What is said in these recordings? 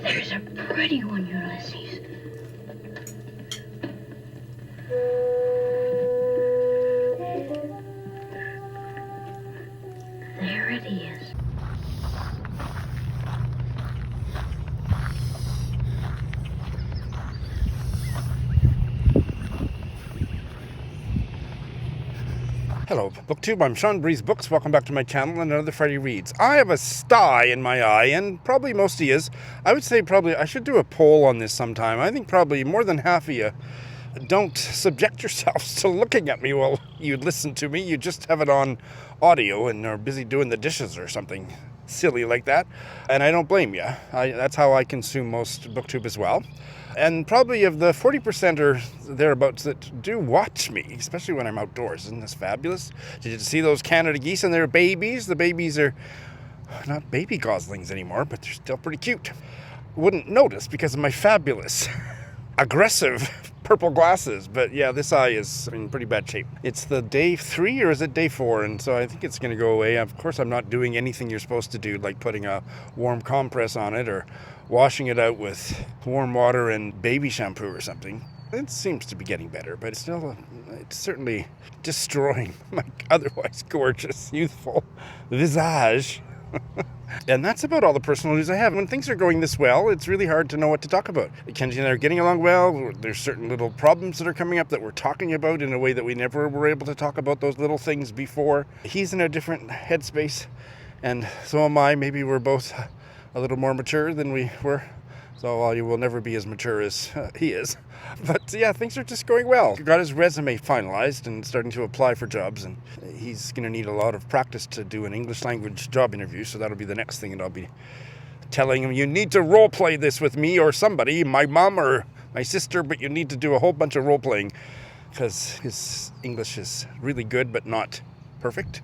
There's a pretty one, Ulysses. There it is. Hello, BookTube. I'm Sean Breeze Books. Welcome back to my channel and another Friday Reads. I have a sty in my eye, and probably most of you is. I would say probably I should do a poll on this sometime. I think probably more than half of you don't subject yourselves to looking at me while you listen to me. You just have it on audio and are busy doing the dishes or something silly like that. And I don't blame you. That's how I consume most BookTube as well. And probably of the 40% or thereabouts that do watch me, especially when I'm outdoors. Isn't this fabulous? Did you see those Canada geese and their babies? The babies are not baby goslings anymore, but they're still pretty cute. Wouldn't notice because of my fabulous, aggressive purple glasses. But yeah, this eye is in pretty bad shape. It's the day 3 or is it day 4? And so I think it's going to go away. Of course, I'm not doing anything you're supposed to do, like putting a warm compress on it or washing it out with warm water and baby shampoo or something. It seems to be getting better, but it's certainly destroying my otherwise gorgeous, youthful visage. And that's about all the personal news I have. When things are going this well, it's really hard to know what to talk about. Kenji and I are getting along well. There's certain little problems that are coming up that we're talking about in a way that we never were able to talk about those little things before. He's in a different headspace, and so am I. Maybe we're both a little more mature than we were. So while you will never be as mature as he is. But yeah, things are just going well. He got his resume finalized and starting to apply for jobs, and he's going to need a lot of practice to do an English language job interview, so that'll be the next thing, and I'll be telling him, you need to role play this with me or somebody, my mom or my sister, but you need to do a whole bunch of role playing, because his English is really good but not perfect,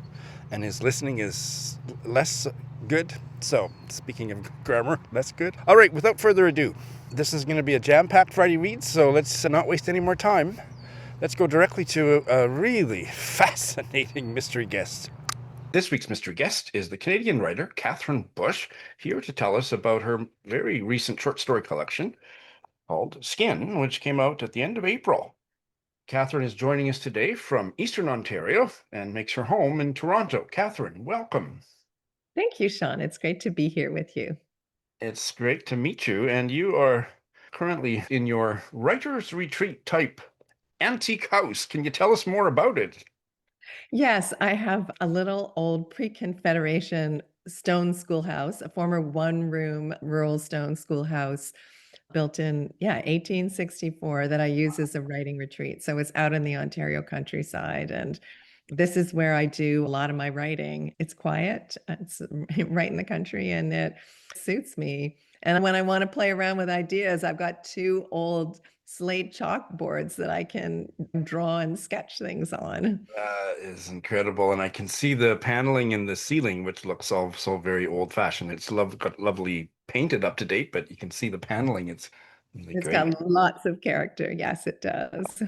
and his listening is less good. So, speaking of grammar, that's good. All right, without further ado, this is going to be a jam-packed Friday Read, so let's not waste any more time. Let's go directly to a really fascinating mystery guest. This week's mystery guest is the Canadian writer Catherine Bush, here to tell us about her very recent short story collection called Skin, which came out at the end of April. Catherine is joining us today from Eastern Ontario and makes her home in Toronto. Catherine, welcome. Thank you, Sean. It's great to be here with you. It's great to meet you, and you are currently in your writer's retreat type antique house. Can you tell us more about it? Yes, I have a little old pre-Confederation stone schoolhouse, a former one-room rural stone schoolhouse built in, 1864 that I use as a writing retreat. So it's out in the Ontario countryside, and this is where I do a lot of my writing. It's quiet, it's right in the country, and it suits me. And when I want to play around with ideas, I've got 2 old slate chalkboards that I can draw and sketch things on. That is incredible, and I can see the paneling in the ceiling, which looks all so very old-fashioned. It's got lovely painted up to date, but you can see the paneling. It's really It's great. got lots of character. Yes, it does.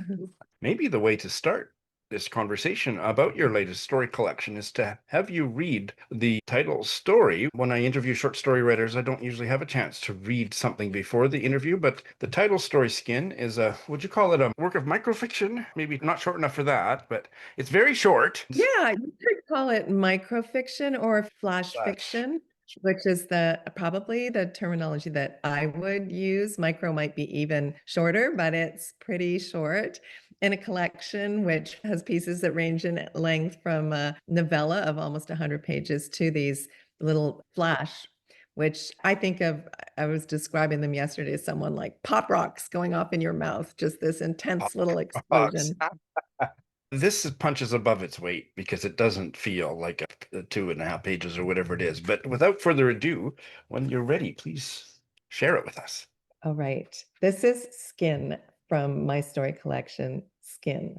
Maybe the way to start this conversation about your latest story collection is to have you read the title story. When I interview short story writers, I don't usually have a chance to read something before the interview, but the title story, Skin, is would you call it a work of microfiction? Maybe not short enough for that, but it's very short. Yeah, you could call it microfiction or flash Flash. fiction, which is probably the terminology that I would use. Micro might be even shorter, but it's pretty short in a collection which has pieces that range in length from a novella of almost 100 pages to these little flash, which I think of, I was describing them yesterday as someone like pop rocks going off in your mouth, just this intense little Box. explosion. This punches above its weight because it doesn't feel like a 2.5 pages or whatever it is. But without further ado, when you're ready, please share it with us. All right. This is Skin from my story collection, Skin.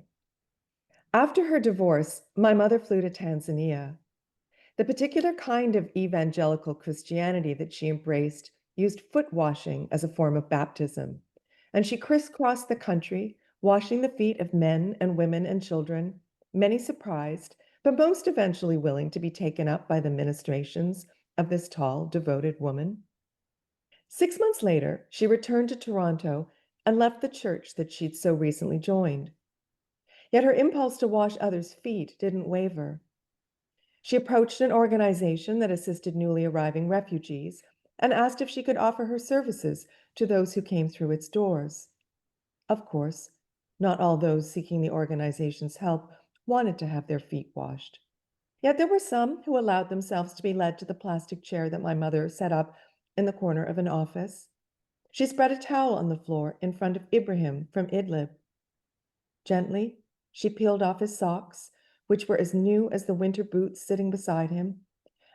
After her divorce, my mother flew to Tanzania. The particular kind of evangelical Christianity that she embraced used foot washing as a form of baptism, and she crisscrossed the country, washing the feet of men and women and children, many surprised, but most eventually willing to be taken up by the ministrations of this tall, devoted woman. 6 months later, she returned to Toronto and left the church that she'd so recently joined. Yet her impulse to wash others' feet didn't waver. She approached an organization that assisted newly arriving refugees and asked if she could offer her services to those who came through its doors. Of course, not all those seeking the organization's help wanted to have their feet washed. Yet there were some who allowed themselves to be led to the plastic chair that my mother set up in the corner of an office. She spread a towel on the floor in front of Ibrahim from Idlib. Gently, she peeled off his socks, which were as new as the winter boots sitting beside him,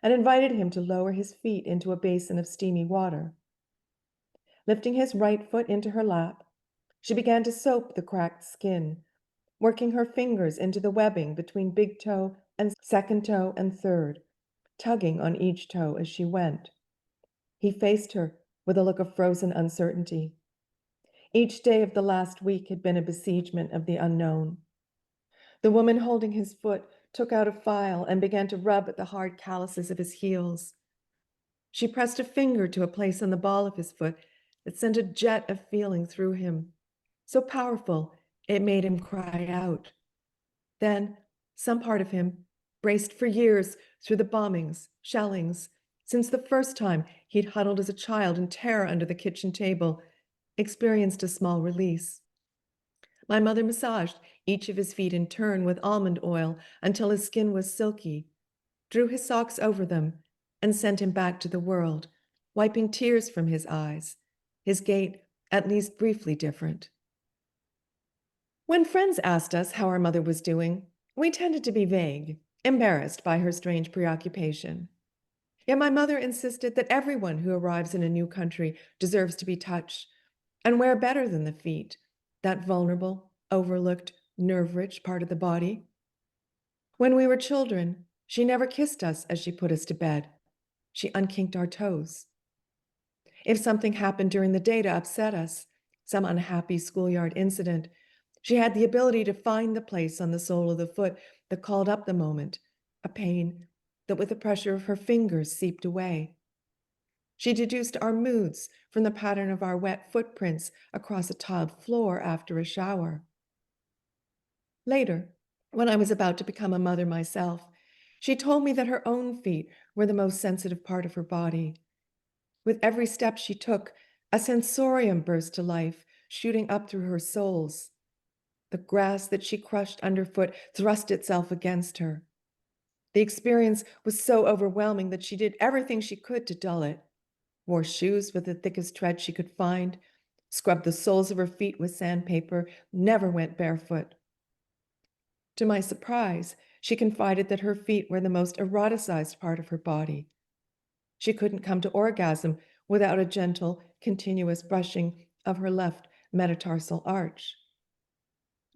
and invited him to lower his feet into a basin of steamy water. Lifting his right foot into her lap, she began to soap the cracked skin, working her fingers into the webbing between big toe and second toe and third, tugging on each toe as she went. He faced her with a look of frozen uncertainty. Each day of the last week had been a besiegement of the unknown. The woman holding his foot took out a file and began to rub at the hard calluses of his heels. She pressed a finger to a place on the ball of his foot that sent a jet of feeling through him, so powerful it made him cry out. Then some part of him, braced for years through the bombings, shellings, since the first time he'd huddled as a child in terror under the kitchen table, experienced a small release. My mother massaged each of his feet in turn with almond oil until his skin was silky, drew his socks over them, and sent him back to the world, wiping tears from his eyes, his gait at least briefly different. When friends asked us how our mother was doing, we tended to be vague, embarrassed by her strange preoccupation. Yet my mother insisted that everyone who arrives in a new country deserves to be touched, and where better than the feet, that vulnerable, overlooked, nerve-rich part of the body. When we were children, she never kissed us as she put us to bed. She unkinked our toes. If something happened during the day to upset us, some unhappy schoolyard incident, she had the ability to find the place on the sole of the foot that called up the moment, a pain that with the pressure of her fingers seeped away. She deduced our moods from the pattern of our wet footprints across a tiled floor after a shower. Later, when I was about to become a mother myself, she told me that her own feet were the most sensitive part of her body. With every step she took, a sensorium burst to life, shooting up through her soles. The grass that she crushed underfoot thrust itself against her. The experience was so overwhelming that she did everything she could to dull it. Wore shoes with the thickest tread she could find, scrubbed the soles of her feet with sandpaper, never went barefoot. To my surprise, she confided that her feet were the most eroticized part of her body. She couldn't come to orgasm without a gentle, continuous brushing of her left metatarsal arch.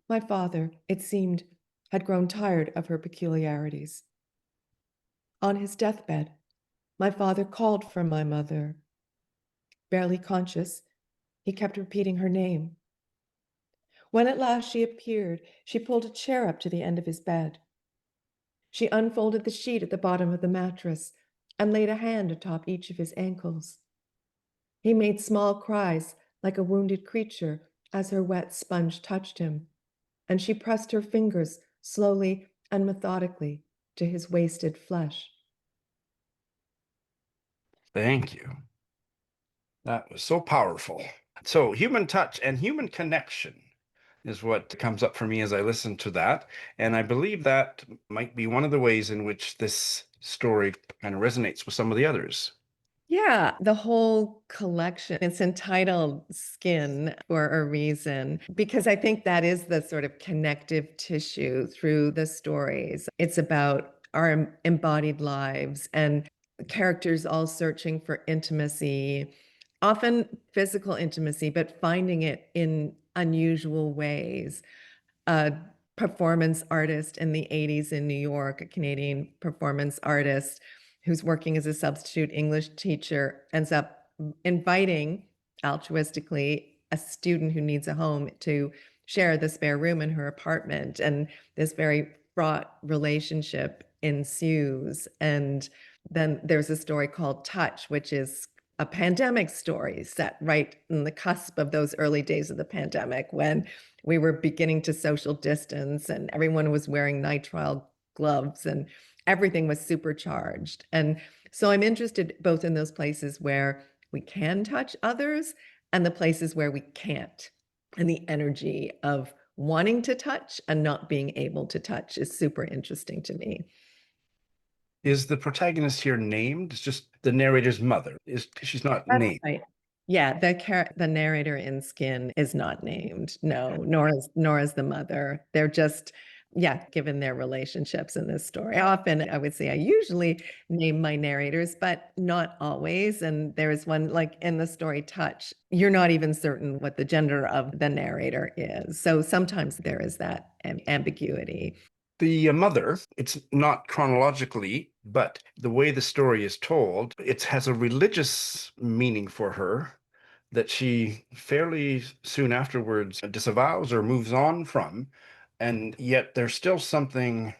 My father, it seemed, had grown tired of her peculiarities. On his deathbed, my father called for my mother. Barely conscious, he kept repeating her name. When at last she appeared, she pulled a chair up to the end of his bed. She unfolded the sheet at the bottom of the mattress and laid a hand atop each of his ankles. He made small cries like a wounded creature as her wet sponge touched him, and she pressed her fingers slowly and methodically to his wasted flesh. Thank you. That was so powerful. So, human touch and human connection is what comes up for me as I listen to that. And I believe that might be one of the ways in which this story kind of resonates with some of the others. Yeah, the whole collection. It's entitled Skin for a reason, because I think that is the sort of connective tissue through the stories. It's about our embodied lives and characters all searching for intimacy, often physical intimacy, but finding it in unusual ways. A performance artist in the 80s in New York, a Canadian performance artist who's working as a substitute English teacher, ends up inviting altruistically a student who needs a home to share the spare room in her apartment. And this very fraught relationship ensues. And then there's a story called Touch, which is a pandemic story set right in the cusp of those early days of the pandemic when we were beginning to social distance and everyone was wearing nitrile gloves and everything was supercharged. And so I'm interested both in those places where we can touch others and the places where we can't. And the energy of wanting to touch and not being able to touch is super interesting to me. Is the protagonist here named? It's just the narrator's mother. She's not That's named. right. Yeah, the narrator in Skin is not named. No, nor is the mother. They're just, yeah, given their relationships in this story. Often, I would say I usually name my narrators, but not always. And there's one like in the story Touch, you're not even certain what the gender of the narrator is. So sometimes there is that ambiguity. The mother, it's not chronologically, but the way the story is told, it has a religious meaning for her that she fairly soon afterwards disavows or moves on from. And yet there's still something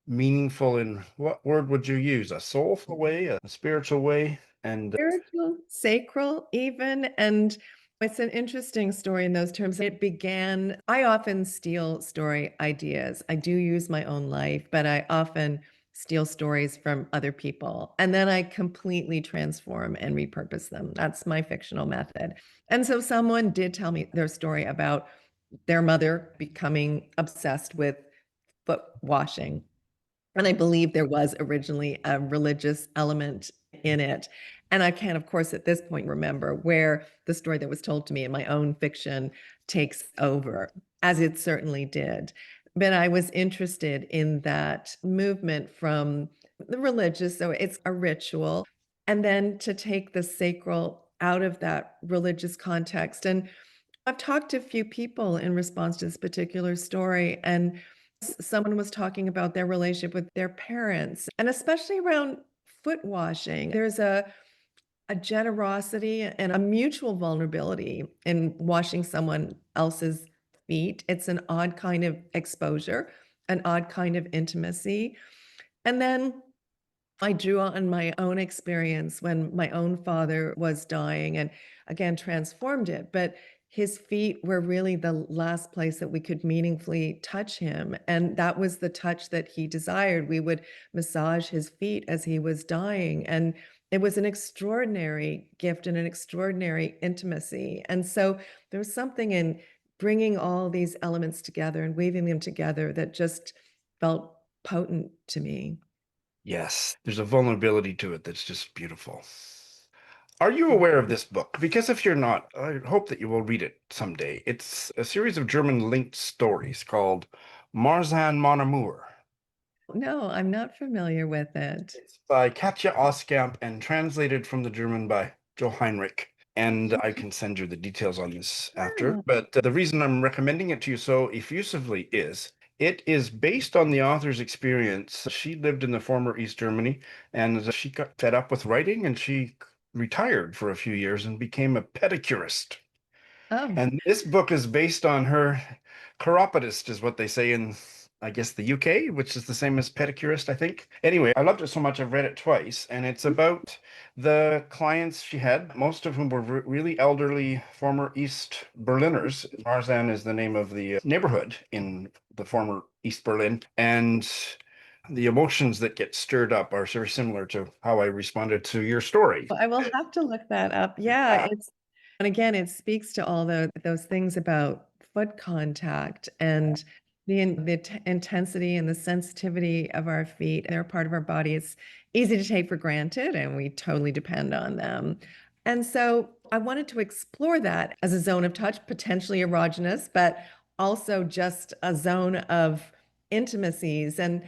meaningful in, what word would you use? A soulful way, a spiritual way? And Spiritual, sacral, even. And it's an interesting story in those terms. It began, I often steal story ideas. I do use my own life, but I often steal stories from other people. And then I completely transform and repurpose them. That's my fictional method. And so someone did tell me their story about their mother becoming obsessed with foot washing. And I believe there was originally a religious element in it. And I can, of course, at this point remember where the story that was told to me in my own fiction takes over, as it certainly did. But I was interested in that movement from the religious, so it's a ritual, and then to take the sacral out of that religious context. And I've talked to a few people in response to this particular story, and someone was talking about their relationship with their parents, and especially around foot washing. There's a generosity and a mutual vulnerability in washing someone else's feet. It's an odd kind of exposure, an odd kind of intimacy. And then I drew on my own experience when my own father was dying and again transformed it. But his feet were really the last place that we could meaningfully touch him. And that was the touch that he desired. We would massage his feet as he was dying. And it was an extraordinary gift and an extraordinary intimacy. And so there was something in bringing all these elements together and weaving them together that just felt potent to me. yes, there's a vulnerability to it that's just beautiful. Are you aware of this book? Because if you're not, I hope that you will read it someday. It's a series of German linked stories called Marzahn mon amour. No, I'm not familiar with it. It's by Katja Oskamp and translated from the German by Joe Heinrich. And I can send you the details on this after. Oh, But the reason I'm recommending it to you so effusively is it is based on the author's experience. She lived in the former East Germany and she got fed up with writing and she retired for a few years and became a pedicurist. oh, And this book is based on her chiropodist, is what they say in, I guess, the UK, which is the same as pedicurist, I think. Anyway, I loved it so much I've read it twice, and it's about the clients she had, most of whom were really elderly former East Berliners. Marzahn is the name of the neighborhood in the former East Berlin, and the emotions that get stirred up are very similar to how I responded to your story. I will have to look that up. Yeah, it's and again, it speaks to all those things about foot contact and the intensity and the sensitivity of our feet. They're part of our body. It's easy to take for granted, and we totally depend on them. And so I wanted to explore that as a zone of touch, potentially erogenous, but also just a zone of intimacies. And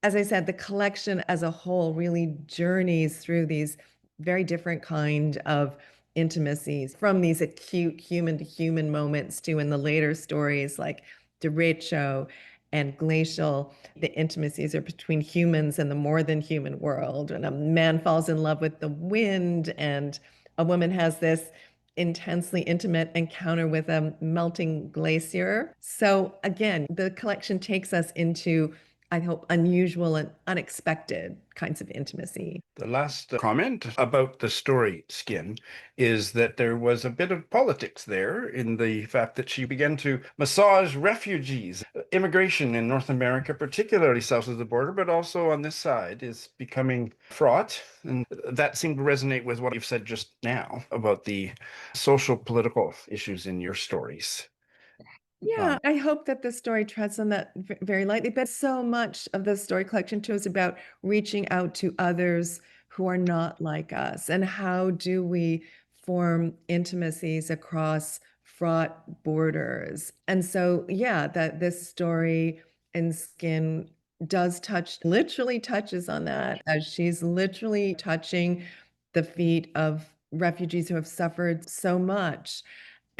as I said, the collection as a whole really journeys through these very different kind of intimacies, from these acute human to human moments to in the later stories like derecho and glacial, the intimacies are between humans and the more than human world. And a man falls in love with the wind, and a woman has this intensely intimate encounter with a melting glacier. So again, the collection takes us into I hope, unusual and unexpected kinds of intimacy. The last comment about the story Skin is that there was a bit of politics there in the fact that she began to massage refugees. Immigration in North America, particularly south of the border, but also on this side, is becoming fraught. And that seemed to resonate with what you've said just now about the social political issues in your stories. Yeah, I hope that the story treads on that very lightly. But so much of the story collection too is about reaching out to others who are not like us. And how do we form intimacies across fraught borders? And so, yeah, that this story in Skin does literally touches on that, as she's literally touching the feet of refugees who have suffered so much.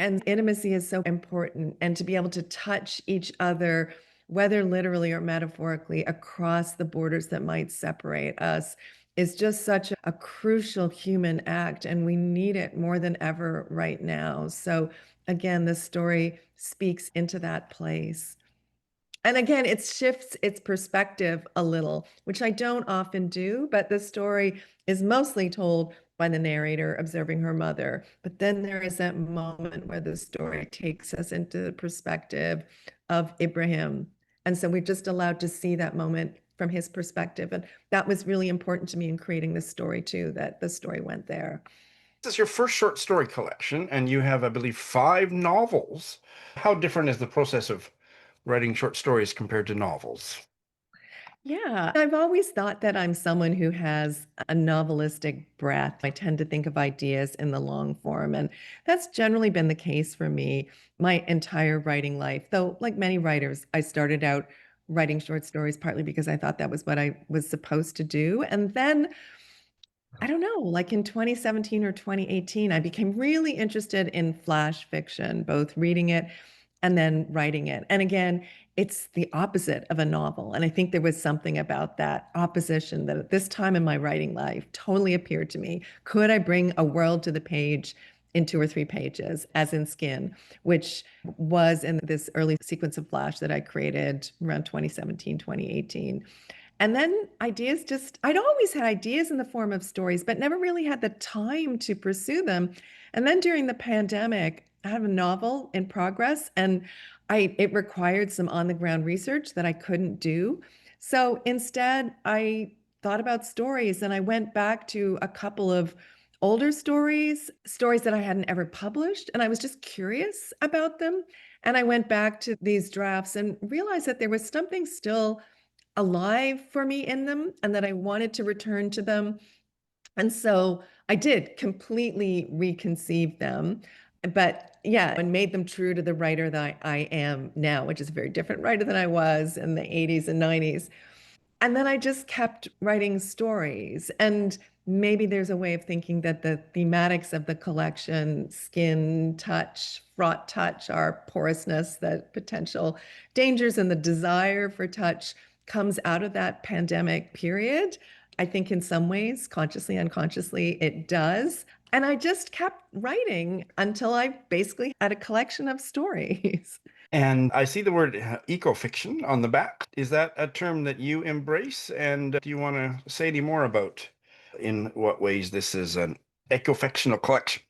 And intimacy is so important. And to be able to touch each other, whether literally or metaphorically, across the borders that might separate us, is just such a crucial human act. And we need it more than ever right now. So, again, this story speaks into that place. And again, it shifts its perspective a little, which I don't often do, but the story is mostly told by the narrator observing her mother. But then there is that moment where the story takes us into the perspective of Ibrahim. And so we're just allowed to see that moment from his perspective. And that was really important to me in creating this story too, that the story went there. This is your first short story collection, and you have, I believe, 5 novels. How different is the process of writing short stories compared to novels? Yeah, I've always thought that I'm someone who has a novelistic breath. I tend to think of ideas in the long form, and that's generally been the case for me my entire writing life. Though, like many writers, I started out writing short stories partly because I thought that was what I was supposed to do. And then I don't know, like in 2017 or 2018, I became really interested in flash fiction, both reading it and then writing it. And again, it's the opposite of a novel. And I think there was something about that opposition that at this time in my writing life totally appeared to me. Could I bring a world to the page in 2 or 3 pages, as in Skin, which was in this early sequence of Flash that I created around 2017, 2018. And then I'd always had ideas in the form of stories, but never really had the time to pursue them. And then during the pandemic, I have a novel in progress, and it required some on the ground research that I couldn't do. So instead, I thought about stories, and I went back to a couple of older stories that I hadn't ever published, and I was just curious about them. And I went back to these drafts and realized that there was something still alive for me in them and that I wanted to return to them. And so I did completely reconceive them, but yeah, and made them true to the writer that I am now, which is a very different writer than I was in the 80s and 90s. And then I just kept writing stories. And maybe there's a way of thinking that the thematics of the collection, skin, touch, fraught touch, our porousness, the potential dangers, and the desire for touch comes out of that pandemic period. I think in some ways, consciously, unconsciously, it does. And I just kept writing until I basically had a collection of stories. And I see the word eco-fiction on the back. Is that a term that you embrace? And do you want to say any more about in what ways this is an eco-fictional collection?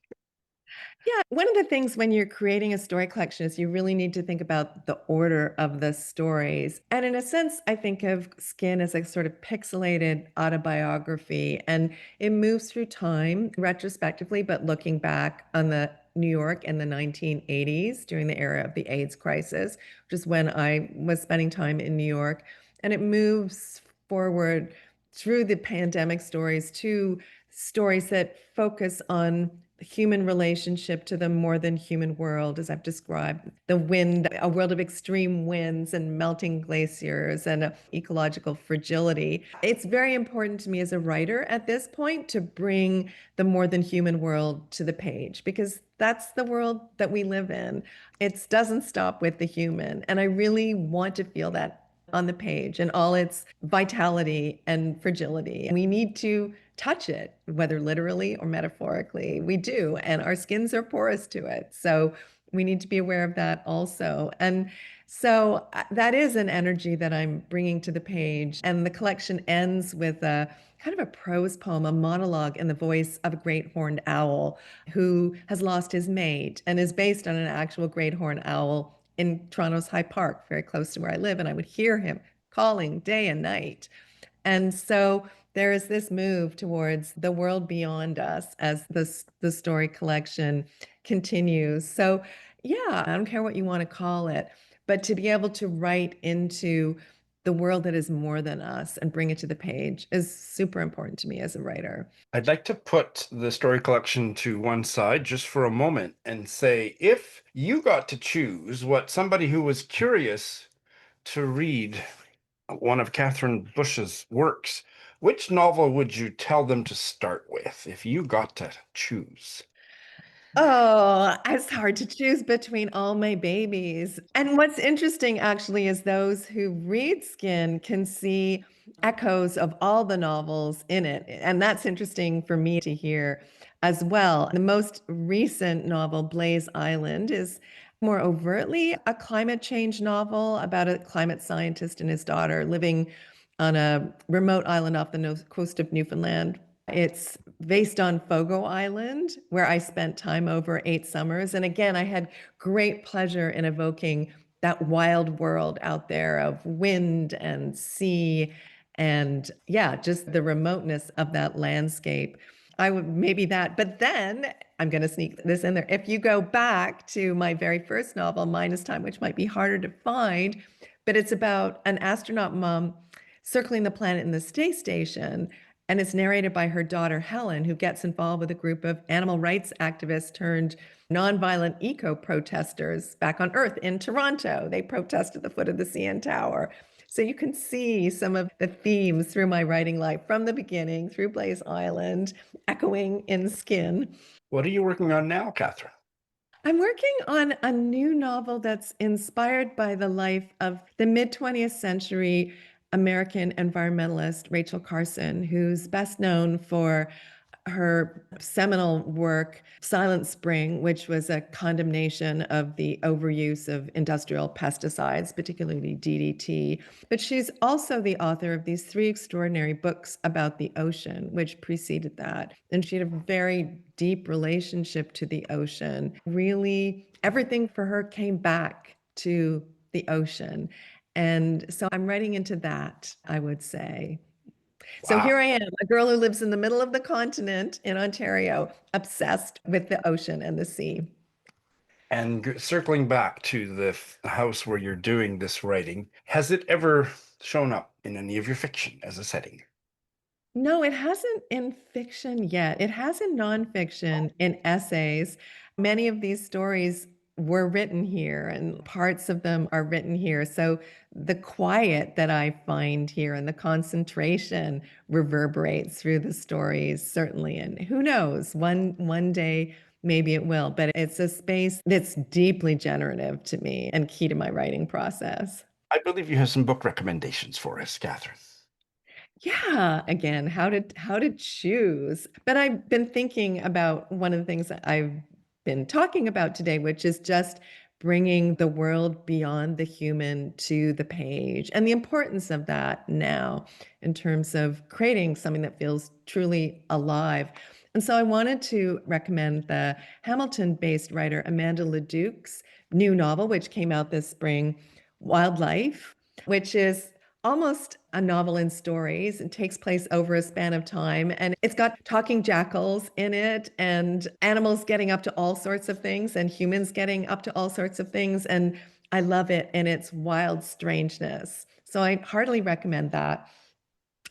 Yeah, one of the things when you're creating a story collection is you really need to think about the order of the stories. And in a sense, I think of Skin as a sort of pixelated autobiography, and it moves through time retrospectively, but looking back on the New York in the 1980s during the era of the AIDS crisis, which is when I was spending time in New York. And it moves forward through the pandemic stories to stories that focus on human relationship to the more than human world, as I've described, the wind, a world of extreme winds and melting glaciers and ecological fragility. It's very important to me as a writer at this point to bring the more than human world to the page, because that's the world that we live in. It doesn't stop with the human. And I really want to feel that on the page and all its vitality and fragility. We need to touch it, whether literally or metaphorically. We do, and our skins are porous to it. So We need to be aware of that also. And so that is an energy that I'm bringing to the page. And the collection ends with a kind of a prose poem, a monologue in the voice of a great horned owl who has lost his mate and is based on an actual great horned owl in Toronto's High Park, very close to where I live. And I would hear him calling day and night. And so there is this move towards the world beyond us as the story collection continues. So yeah, I don't care what you want to call it, but to be able to write into the world that is more than us and bring it to the page is super important to me as a writer. I'd like to put the story collection to one side just for a moment and say, if you got to choose what somebody who was curious to read one of Catherine Bush's works, which novel would you tell them to start with if you got to choose? Oh, it's hard to choose between all my babies. And what's interesting actually is those who read Skin can see echoes of all the novels in it. And that's interesting for me to hear as well. The most recent novel, Blaze Island, is more overtly a climate change novel about a climate scientist and his daughter living on a remote island off the coast of Newfoundland. It's based on Fogo Island, where I spent time over 8 summers. And again, I had great pleasure in evoking that wild world out there of wind and sea and, yeah, just the remoteness of that landscape. I would maybe that, but then I'm going to sneak this in there. If you go back to my very first novel, Minus Time, which might be harder to find, but it's about an astronaut mom circling the planet in the space station. And it's narrated by her daughter, Helen, who gets involved with a group of animal rights activists turned nonviolent eco protesters back on Earth in Toronto. They protest at the foot of the CN Tower. So you can see some of the themes through my writing life from the beginning through Blaze Island, echoing in Skin. What are you working on now, Catherine? I'm working on a new novel that's inspired by the life of the mid 20th century American environmentalist Rachel Carson, who's best known for her seminal work, Silent Spring, which was a condemnation of the overuse of industrial pesticides, particularly DDT. But she's also the author of these 3 extraordinary books about the ocean, which preceded that. And she had a very deep relationship to the ocean. Really, everything for her came back to the ocean. And so I'm writing into that, I would say. So Wow. here I am, a girl who lives in the middle of the continent in Ontario, obsessed with the ocean and the sea. And circling back to the house where you're doing this writing, has it ever shown up in any of your fiction as a setting? No, it hasn't in fiction yet. It has in nonfiction, in essays. Many of these stories were written here, and parts of them are written here. So the quiet that I find here and the concentration reverberates through the stories, certainly. And who knows, one day maybe it will. But it's a space that's deeply generative to me and key to my writing process. I believe you have some book recommendations for us, Catherine. Yeah, again, how to choose. But I've been thinking about one of the things that I've been talking about today, which is just bringing the world beyond the human to the page and the importance of that now in terms of creating something that feels truly alive. And so I wanted to recommend the Hamilton-based writer Amanda Leduc's new novel, which came out this spring, Wildlife, which is almost a novel in stories. It takes place over a span of time, and it's got talking jackals in it and animals getting up to all sorts of things and humans getting up to all sorts of things. And I love it in its wild strangeness. So I heartily recommend that.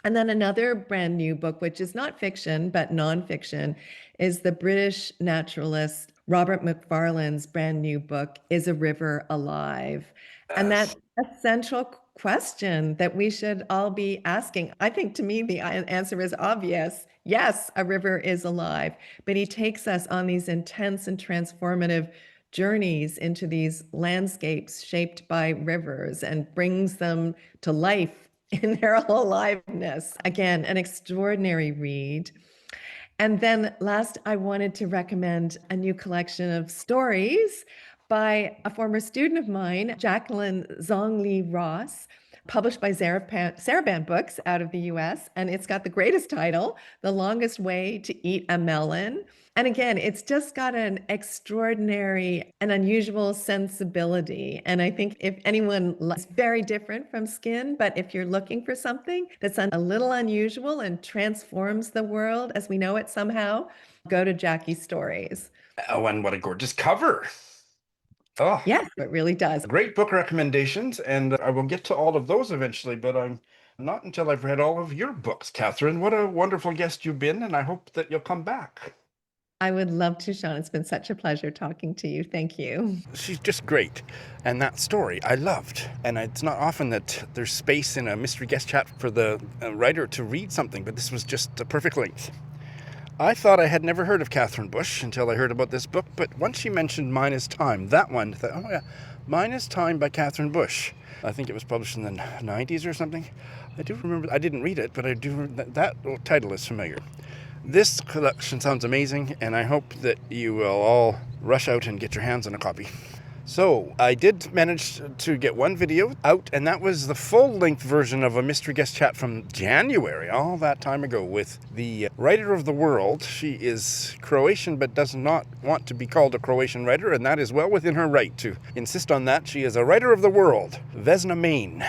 And then another brand new book, which is not fiction, but nonfiction, is the British naturalist Robert Macfarlane's brand new book, Is a River Alive? And Yes. that's a central question that we should all be asking. I think to me, the answer is obvious. Yes, a river is alive, but he takes us on these intense and transformative journeys into these landscapes shaped by rivers and brings them to life in their aliveness. Again, an extraordinary read. And then last, I wanted to recommend a new collection of stories by a former student of mine, Jacquelyn Zong-Li Ross, published by Saraband Books out of the US. And it's got the greatest title, The Longest Way to Eat a Melon. And again, it's just got an extraordinary and unusual sensibility. And I think if anyone is very different from Skin, but if you're looking for something that's a little unusual and transforms the world as we know it somehow, go to Jackie's stories. Oh, and what a gorgeous cover. Oh, Yes, it really does. great book recommendations, and I will get to all of those eventually, but I'm not until I've read all of your books, Catherine. What a wonderful guest you've been, and I hope that you'll come back. I would love to, Sean. It's been such a pleasure talking to you. Thank you. She's just great. And that story I loved. And it's not often that there's space in a mystery guest chat for the writer to read something, but this was just a perfect length. I thought I had never heard of Catherine Bush until I heard about this book, but once she mentioned Mine is Time, that one, I thought, oh yeah, Mine is Time by Catherine Bush. I think it was published in the 90s or something. I do remember, I didn't read it, but I do, that title is familiar. This collection sounds amazing, and I hope that you will all rush out and get your hands on a copy. So, I did manage to get one video out, and that was the full-length version of a mystery guest chat from January, all that time ago, with the writer of the world. She is Croatian, but does not want to be called a Croatian writer, and that is well within her right to insist on that. She is a writer of the world, Vesna Main.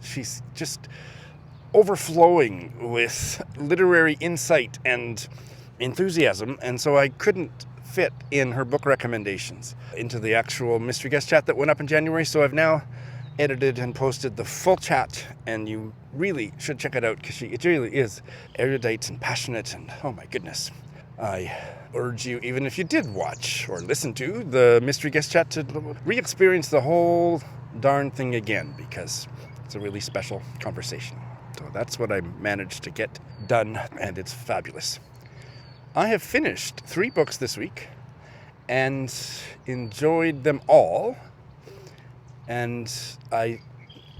She's just overflowing with literary insight and enthusiasm, and so I couldn't fit in her book recommendations into the actual mystery guest chat that went up in January, so I've now edited and posted the full chat, and you really should check it out because it really is erudite and passionate, and oh my goodness. I urge you, even if you did watch or listen to the mystery guest chat, to re-experience the whole darn thing again, because it's a really special conversation. So that's what I managed to get done, and it's fabulous. I have finished 3 books this week and enjoyed them all. And I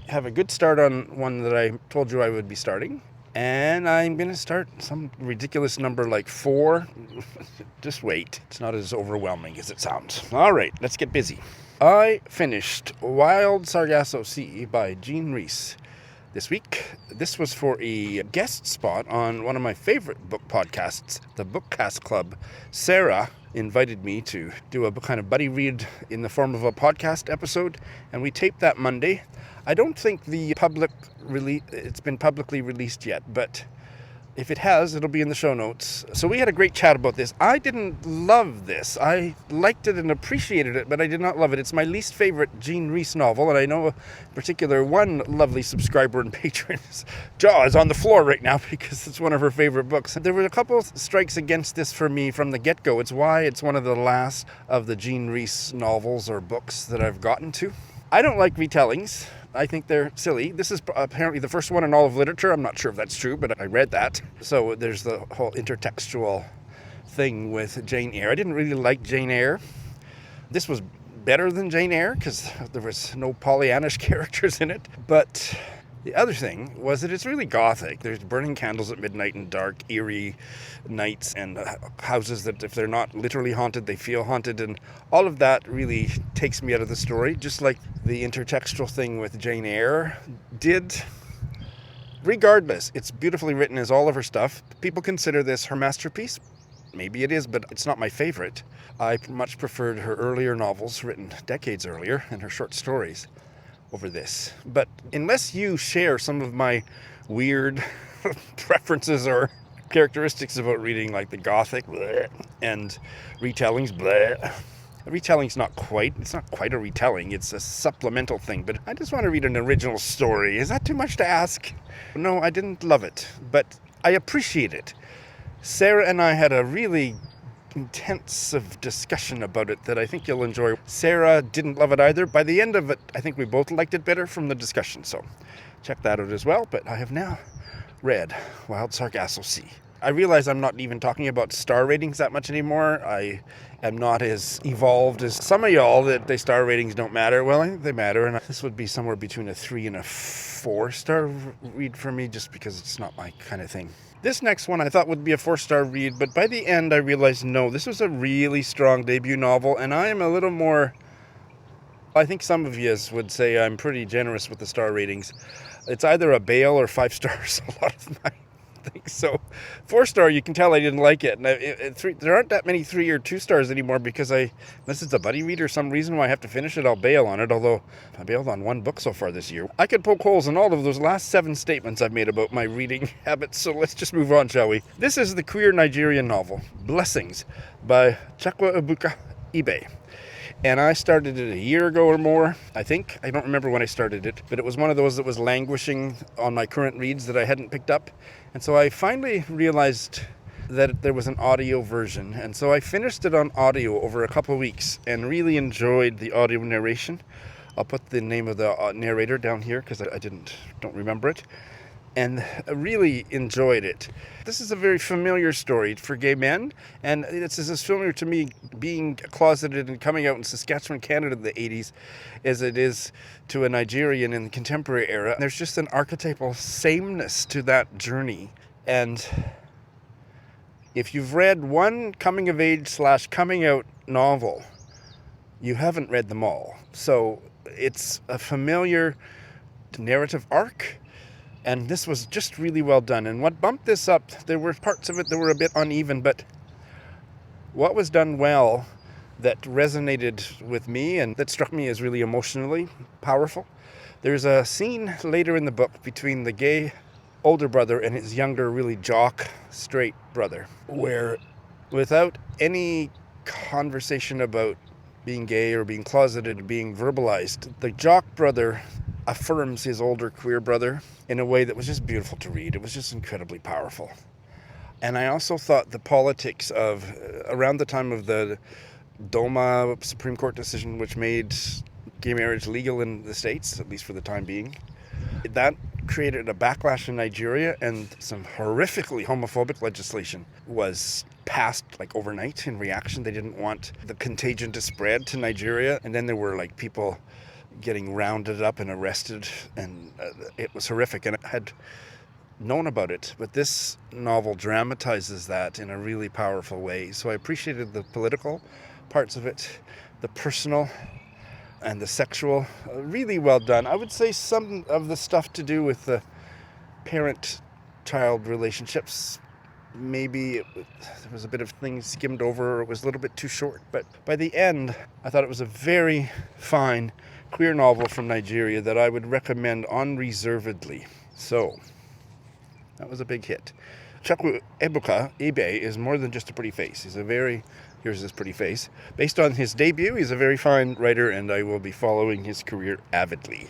have a good start on one that I told you I would be starting. And I'm going to start some ridiculous number like 4. Just wait. It's not as overwhelming as it sounds. All right, let's get busy. I finished Wild Sargasso Sea by Rhys this week. This was for a guest spot on one of my favorite book podcasts, the Bookcast Club. Sarah invited me to do a kind of buddy read in the form of a podcast episode, and we taped that Monday. I don't think it's been publicly released yet, but if it has, it'll be in the show notes. So we had a great chat about this. I didn't love this. I liked it and appreciated it, but I did not love it. It's my least favorite Rhys novel, and I know in particular one lovely subscriber and patron's jaw is on the floor right now because it's one of her favorite books. There were a couple strikes against this for me from the get-go. It's why it's one of the last of the Rhys novels or books that I've gotten to. I don't like retellings. I think they're silly. This is apparently the first one in all of literature. I'm not sure if that's true, but I read that. So there's the whole intertextual thing with Jane Eyre. I didn't really like Jane Eyre. This was better than Jane Eyre because there was no Pollyannish characters in it. But the other thing was that it's really gothic. There's burning candles at midnight and dark, eerie nights and houses that if they're not literally haunted, they feel haunted. And all of that really takes me out of the story, just like the intertextual thing with Jane Eyre did. Regardless, it's beautifully written as all of her stuff. People consider this her masterpiece. Maybe it is, but it's not my favorite. I much preferred her earlier novels written decades earlier and her short stories over this. But unless you share some of my weird preferences or characteristics about reading, like the gothic bleh, and retellings, bleh. Retelling's not quite a retelling, it's a supplemental thing, but I just want to read an original story. Is that too much to ask? No, I didn't love it, but I appreciate it. Sarah and I had a really intensive discussion about it that I think you'll enjoy. Sarah didn't love it either. By the end of it, I think we both liked it better from the discussion, so check that out as well. But I have now read Wild Sargasso Sea. I realize I'm not even talking about star ratings that much anymore. I am not as evolved as some of y'all that they star ratings don't matter. Well, I think they matter, and this would be somewhere between a 3 and a 4-star read for me, just because it's not my kind of thing. This next one I thought would be a 4-star read, but by the end I realized no, this was a really strong debut novel, and I am a little more... I think some of you would say I'm pretty generous with the star ratings. It's either a bail or 5 stars a lot of my things. So 4-star, you can tell I didn't like it. And there aren't that many 3 or 2 stars anymore because unless it's a buddy read or some reason why I have to finish it, I'll bail on it. Although I bailed on 1 book so far this year. I could poke holes in all of those last 7 statements I've made about my reading habits. So let's just move on, shall we? This is the queer Nigerian novel, Blessings, by Chukwuebuka Ibeh. And I started it a year ago or more, I think. I don't remember when I started it, but it was one of those that was languishing on my current reads that I hadn't picked up. And so I finally realized that there was an audio version. And so I finished it on audio over a couple of weeks and really enjoyed the audio narration. I'll put the name of the narrator down here because I don't remember it. And I really enjoyed it. This is a very familiar story for gay men, and it's as familiar to me being closeted and coming out in Saskatchewan, Canada in the 80s as it is to a Nigerian in the contemporary era. There's just an archetypal sameness to that journey. And if you've read one coming-of-age / coming-out novel, you haven't read them all. So it's a familiar narrative arc. And this was just really well done. And what bumped this up, there were parts of it that were a bit uneven, but what was done well that resonated with me and that struck me as really emotionally powerful, there's a scene later in the book between the gay older brother and his younger, really jock, straight brother, where without any conversation about being gay or being closeted or being verbalized, the jock brother affirms his older queer brother in a way that was just beautiful to read. It was just incredibly powerful. And I also thought the politics of, around the time of the DOMA Supreme Court decision, which made gay marriage legal in the States, at least for the time being, that created a backlash in Nigeria, and some horrifically homophobic legislation was passed like overnight in reaction. They didn't want the contagion to spread to Nigeria. And then there were like people getting rounded up and arrested, and it was horrific, and I had known about it, but this novel dramatizes that in a really powerful way. So I appreciated the political parts of it, the personal and the sexual, really well done. I would say some of the stuff to do with the parent-child relationships, maybe there was a bit of things skimmed over, or it was a little bit too short, but by the end I thought it was a very fine queer novel from Nigeria that I would recommend unreservedly. So, that was a big hit. Chukwuebuka Ibeh is more than just a pretty face. Here's his pretty face. Based on his debut, he's a very fine writer, and I will be following his career avidly.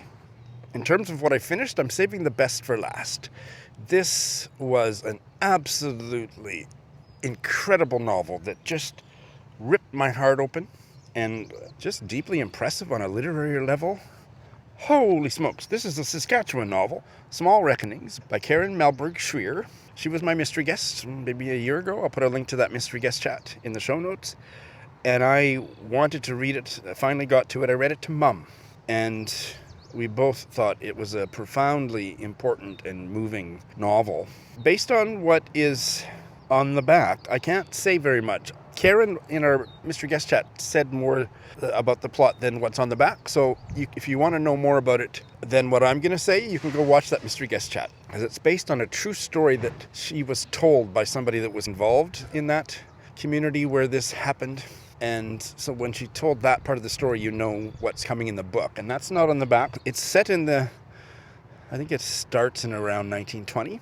In terms of what I finished, I'm saving the best for last. This was an absolutely incredible novel that just ripped my heart open, and just deeply impressive on a literary level. Holy smokes, this is a Saskatchewan novel, Small Reckonings, by Karin Melberg Schwier. She was my mystery guest maybe a year ago. I'll put a link to that mystery guest chat in the show notes. And I wanted to read it. I finally got to it. I read it to Mum. And we both thought it was a profoundly important and moving novel. Based on what is on the back, I can't say very much. Karin, in our mystery guest chat, said more about the plot than what's on the back. So if you want to know more about it than what I'm going to say, you can go watch that mystery guest chat. Because it's based on a true story that she was told by somebody that was involved in that community where this happened. And so when she told that part of the story, you know what's coming in the book. And that's not on the back. It's set in I think it starts in around 1920.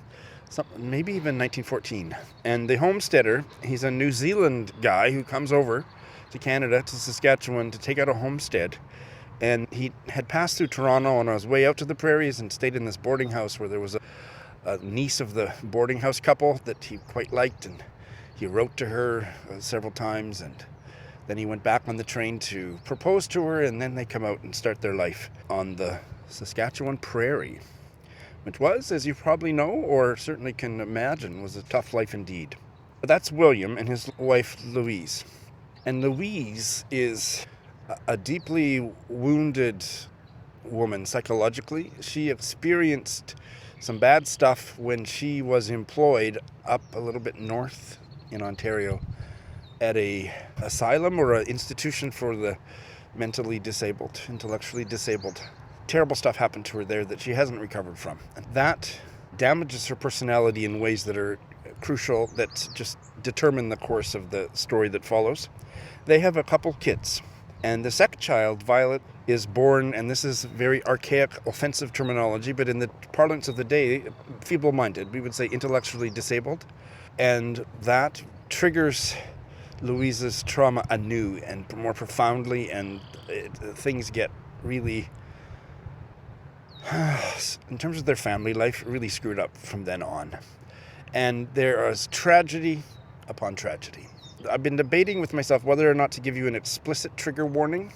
Maybe even 1914. And the homesteader, he's a New Zealand guy who comes over to Canada, to Saskatchewan, to take out a homestead. And he had passed through Toronto on his way out to the prairies and stayed in this boarding house where there was a niece of the boarding house couple that he quite liked. And he wrote to her several times. And then he went back on the train to propose to her. And then they come out and start their life on the Saskatchewan prairie, which was, as you probably know, or certainly can imagine, was a tough life indeed. But that's William and his wife, Louise. And Louise is a deeply wounded woman psychologically. She experienced some bad stuff when she was employed up a little bit north in Ontario at a asylum or an institution for the mentally disabled, intellectually disabled. Terrible stuff happened to her there that she hasn't recovered from. And that damages her personality in ways that are crucial, that just determine the course of the story that follows. They have a couple kids. And the second child, Violet, is born, and this is very archaic, offensive terminology, but in the parlance of the day, feeble-minded. We would say intellectually disabled. And that triggers Louise's trauma anew and more profoundly, and things get really, in terms of their family life, really screwed up from then on. And there is tragedy upon tragedy. I've been debating with myself whether or not to give you an explicit trigger warning.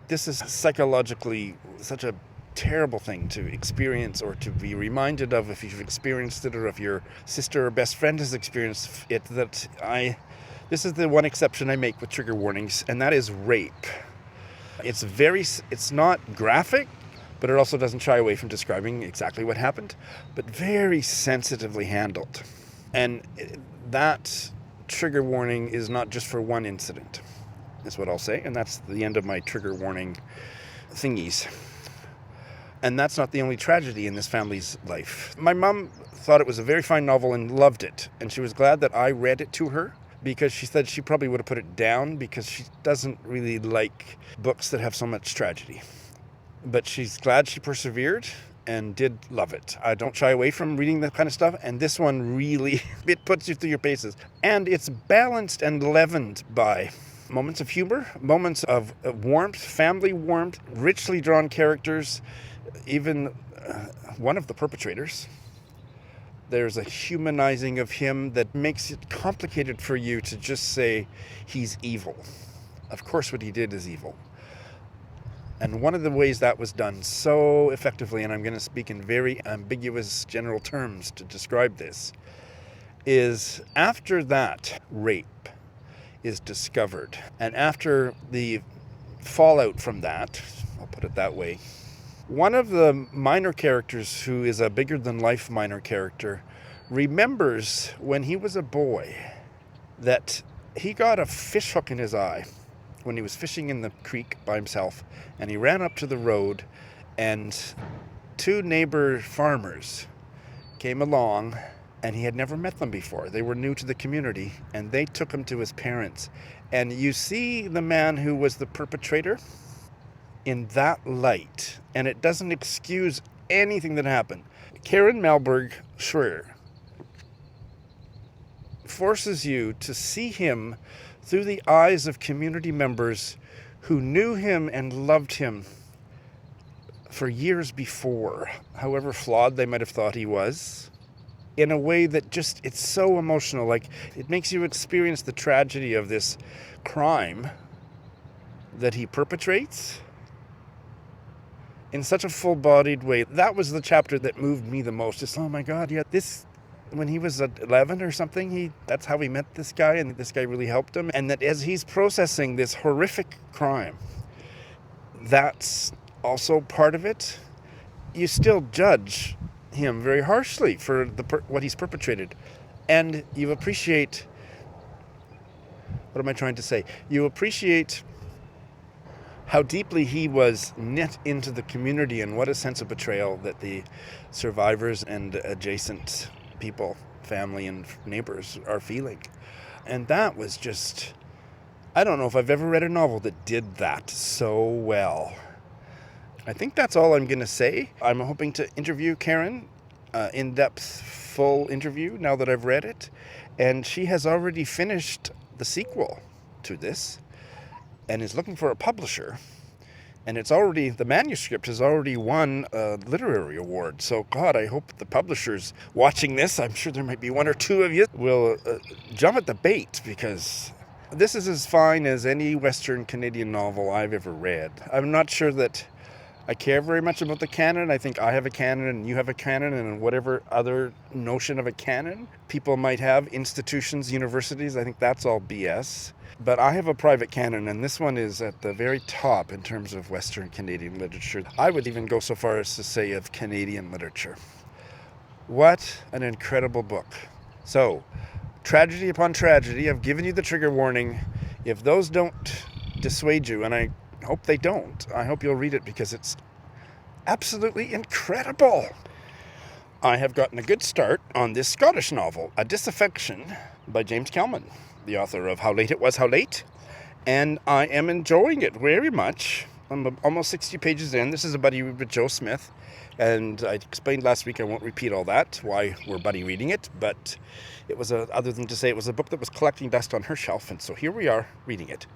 This is psychologically such a terrible thing to experience or to be reminded of if you've experienced it, or if your sister or best friend has experienced it, that this is the one exception I make with trigger warnings, and that is rape. It's not graphic, but it also doesn't shy away from describing exactly what happened, but very sensitively handled. And that trigger warning is not just for one incident, is what I'll say, and that's the end of my trigger warning thingies. And that's not the only tragedy in this family's life. My mom thought it was a very fine novel and loved it, and she was glad that I read it to her, because she said she probably would have put it down because she doesn't really like books that have so much tragedy. But she's glad she persevered and did love it. I don't shy away from reading that kind of stuff, and this one really, it puts you through your paces. And it's balanced and leavened by moments of humor, moments of warmth, family warmth, richly drawn characters, even one of the perpetrators. There's a humanizing of him that makes it complicated for you to just say he's evil. Of course what he did is evil. And one of the ways that was done so effectively, and I'm going to speak in very ambiguous general terms to describe this, is after that rape is discovered, and after the fallout from that, I'll put it that way, one of the minor characters, who is a bigger-than-life minor character, remembers when he was a boy that he got a fish hook in his eye when he was fishing in the creek by himself, and he ran up to the road, and two neighbor farmers came along, and he had never met them before. They were new to the community, and they took him to his parents. And you see the man who was the perpetrator in that light, and it doesn't excuse anything that happened. Karin Melberg, Schwier, forces you to see him through the eyes of community members who knew him and loved him for years before, however flawed they might have thought he was, in a way that just, it's so emotional. Like, it makes you experience the tragedy of this crime that he perpetrates in such a full-bodied way. That was the chapter that moved me the most. Just, oh my God, yeah, this, when he was 11 or something, that's how he met this guy, and this guy really helped him. And that as he's processing this horrific crime, that's also part of it. You still judge him very harshly for what he's perpetrated. And you appreciate, what am I trying to say? You appreciate how deeply he was knit into the community, and what a sense of betrayal that the survivors and adjacent people, family and neighbors, are feeling. And that was just, I don't know if I've ever read a novel that did that so well. I think that's all I'm going to say. I'm hoping to interview Karin, in-depth, full interview, now that I've read it. And she has already finished the sequel to this and is looking for a publisher. And the manuscript has already won a literary award. So, God, I hope the publishers watching this, I'm sure there might be one or two of you, will jump at the bait, because this is as fine as any Western Canadian novel I've ever read. I'm not sure that I care very much about the canon. I think I have a canon and you have a canon, and whatever other notion of a canon people might have, institutions, universities, I think that's all BS. But I have a private canon, and this one is at the very top in terms of Western Canadian literature. I would even go so far as to say of Canadian literature. What an incredible book. So, tragedy upon tragedy. I've given you the trigger warning. If those don't dissuade you, and I hope they don't, I hope you'll read it because it's absolutely incredible. I have gotten a good start on this Scottish novel, A Disaffection by James Kelman, the author of How Late It Was, How Late, and I am enjoying it very much. I'm almost 60 pages in. This is a buddy read with Joe Smith, and I explained last week, I won't repeat all that, why we're buddy reading it, but it was other than to say it was a book that was collecting dust on her shelf, and so here we are reading it.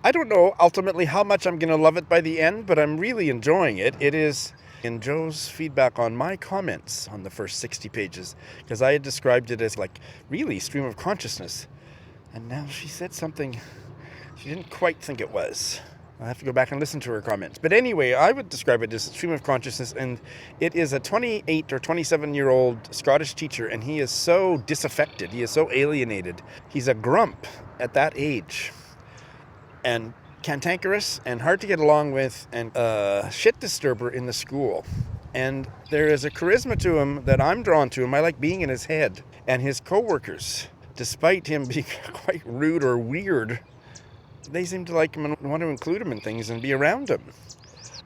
I don't know ultimately how much I'm going to love it by the end, but I'm really enjoying it. It is in Joe's feedback on my comments on the first 60 pages, because I had described it as like really stream of consciousness. And now she said something she didn't quite think it was. I'll have to go back and listen to her comments. But anyway, I would describe it as stream of consciousness, and it is a 28 or 27-year-old Scottish teacher, and he is so disaffected. He is so alienated. He's a grump at that age, and cantankerous and hard to get along with, and a shit disturber in the school. And there is a charisma to him that I'm drawn to him. I like being in his head. And his co-workers, despite him being quite rude or weird, they seem to like him and want to include him in things and be around him.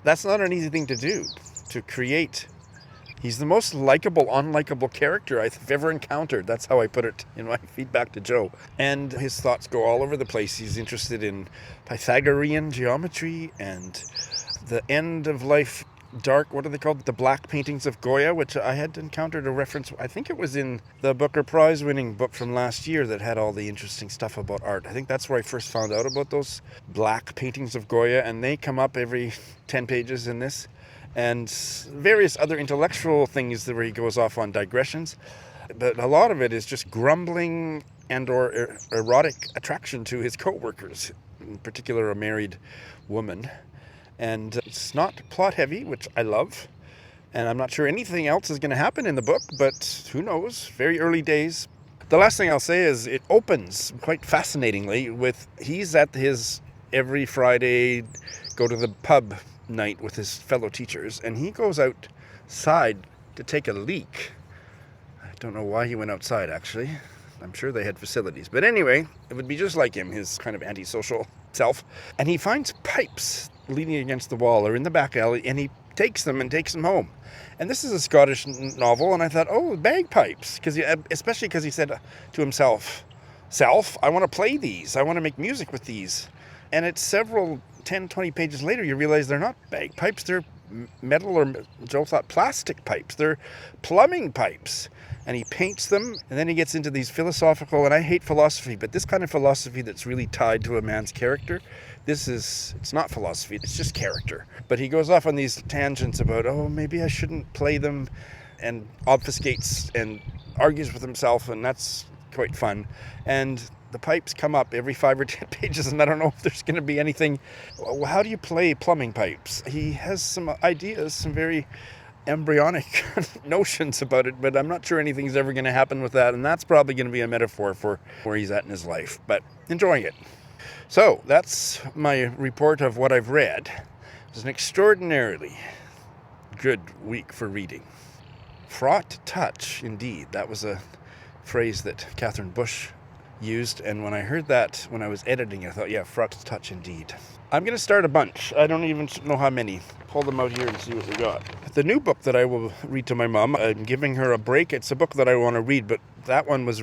That's not an easy thing to do, to create. He's the most likable, unlikable character I've ever encountered. That's how I put it in my feedback to Joe. And his thoughts go all over the place. He's interested in Pythagorean geometry and the end-of-life dark, what are they called? The black paintings of Goya, which I had encountered a reference. I think it was in the Booker Prize-winning book from last year that had all the interesting stuff about art. I think that's where I first found out about those black paintings of Goya, and they come up every 10 pages in this. And various other intellectual things where he goes off on digressions. But a lot of it is just grumbling and or erotic attraction to his co-workers, in particular a married woman. And it's not plot heavy, which I love. And I'm not sure anything else is going to happen in the book, but who knows? Very early days. The last thing I'll say is it opens quite fascinatingly with he's at his every Friday go to the pub night with his fellow teachers, and he goes outside to take a leak. I don't know why he went outside, actually. I'm sure they had facilities. But anyway, it would be just like him, his kind of antisocial self. And he finds pipes leaning against the wall or in the back alley, and he takes them home. And this is a Scottish novel, and I thought, oh, bagpipes. Especially because he said to himself, I want to play these. I want to make music with these. And it's several 10, 20 pages later, you realize they're not bagpipes. They're metal, or Joe thought plastic pipes. They're plumbing pipes. And he paints them, and then he gets into these philosophical, and I hate philosophy, but this kind of philosophy that's really tied to a man's character, it's not philosophy, it's just character. But he goes off on these tangents about, oh, maybe I shouldn't play them, and obfuscates and argues with himself, and that's quite fun. And the pipes come up every 5 or 10 pages, and I don't know if there's going to be anything. How do you play plumbing pipes? He has some ideas, some very embryonic notions about it, but I'm not sure anything's ever going to happen with that, and that's probably going to be a metaphor for where he's at in his life, but enjoying it. So that's my report of what I've read. It was an extraordinarily good week for reading. Fraught touch, indeed. That was a phrase that Catherine Bush used, and when I heard that when I was editing, I thought, yeah, fraught touch indeed. I'm going to start a bunch. I don't even know how many. Pull them out here and see what we got. The new book that I will read to my mom, I'm giving her a break. It's a book that I want to read, but that one was,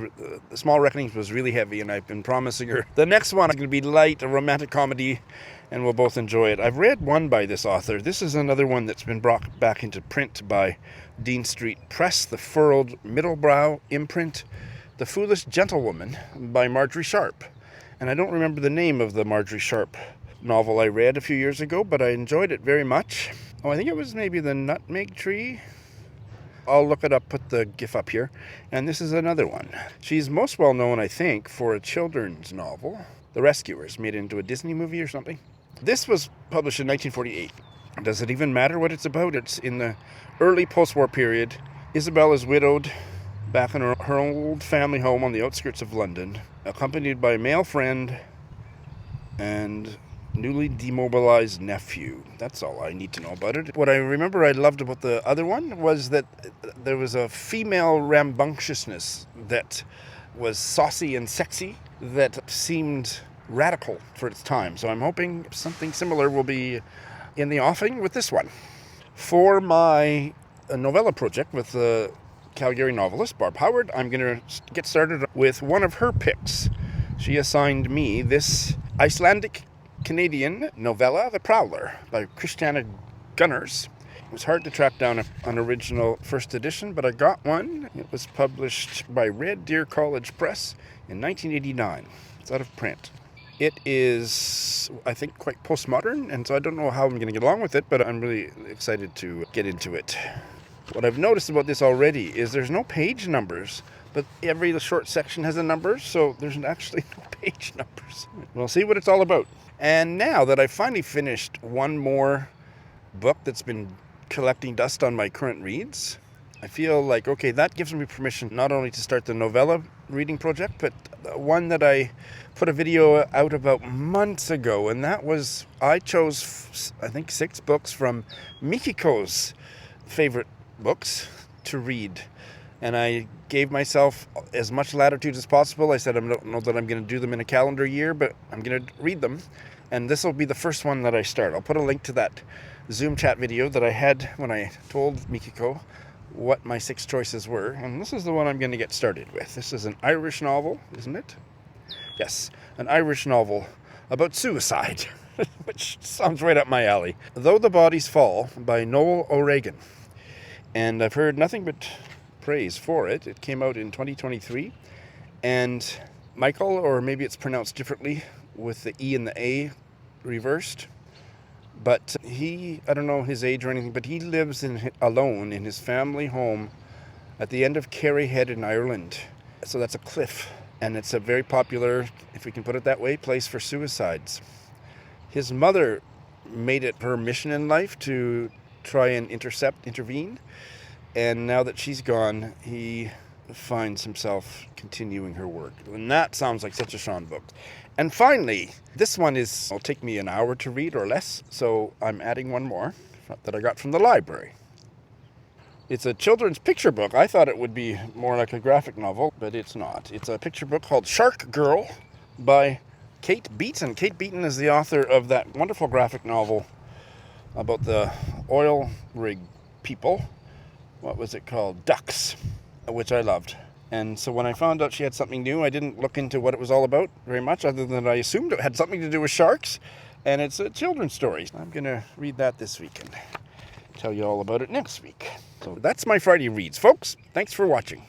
Small Reckonings was really heavy, and I've been promising her the next one is going to be light, a romantic comedy, and we'll both enjoy it. I've read one by this author. This is another one that's been brought back into print by Dean Street Press, the furrowed middlebrow imprint, The Foolish Gentlewoman by Margery Sharp. And I don't remember the name of the Margery Sharp novel I read a few years ago, but I enjoyed it very much. Oh, I think it was maybe The Nutmeg Tree. I'll look it up, put the GIF up here. And this is another one. She's most well known, I think, for a children's novel, The Rescuers, made into a Disney movie or something. This was published in 1948. Does it even matter what it's about? It's in the early post-war period. Isabel is widowed back in her old family home on the outskirts of London, accompanied by a male friend and newly demobilized nephew. That's all I need to know about it. What I remember I loved about the other one was that there was a female rambunctiousness that was saucy and sexy that seemed radical for its time. So I'm hoping something similar will be in the offing with this one. For my novella project with the Calgary novelist Barb Howard, I'm going to get started with one of her picks. She assigned me this Icelandic Canadian novella, The Prowler, by Kristjana Gunnars. It was hard to track down an original first edition, but I got one. It was published by Red Deer College Press in 1989. It's out of print. It is, I think, quite postmodern, and so I don't know how I'm going to get along with it, but I'm really excited to get into it. What I've noticed about this already is there's no page numbers, but every short section has a number, so there's actually no page numbers. We'll see what it's all about. And now that I've finally finished one more book that's been collecting dust on my current reads, I feel like, okay, that gives me permission not only to start the novella reading project, but one that I put a video out about months ago, and that was, I chose, I think, 6 books from Mikiko's favorite books to read. And I gave myself as much latitude as possible. I said I don't know that I'm going to do them in a calendar year, but I'm going to read them. And this will be the first one that I start. I'll put a link to that Zoom chat video that I had when I told Mikiko what my 6 choices were. And this is the one I'm going to get started with. This is an Irish novel, isn't it? Yes, an Irish novel about suicide, which sounds right up my alley. Though the Bodies Fall by Noel O'Regan. And I've heard nothing but praise for it. It came out in 2023. And Michael, or maybe it's pronounced differently with the E and the A reversed. But he, I don't know his age or anything, but he lives alone in his family home at the end of Kerry Head in Ireland. So that's a cliff. And it's a very popular, if we can put it that way, place for suicides. His mother made it her mission in life to try and intervene. And now that she's gone, he finds himself continuing her work. And that sounds like such a Sean book. And finally, this one will take me an hour to read or less, so I'm adding one more that I got from the library. It's a children's picture book. I thought it would be more like a graphic novel, but it's not. It's a picture book called Shark Girl by Kate Beaton. Kate Beaton is the author of that wonderful graphic novel about the oil rig people. What was it called? Ducks, which I loved. And so when I found out she had something new, I didn't look into what it was all about very much, other than I assumed it had something to do with sharks. And it's a children's story. I'm going to read that this week and tell you all about it next week. So that's my Friday reads, folks. Thanks for watching.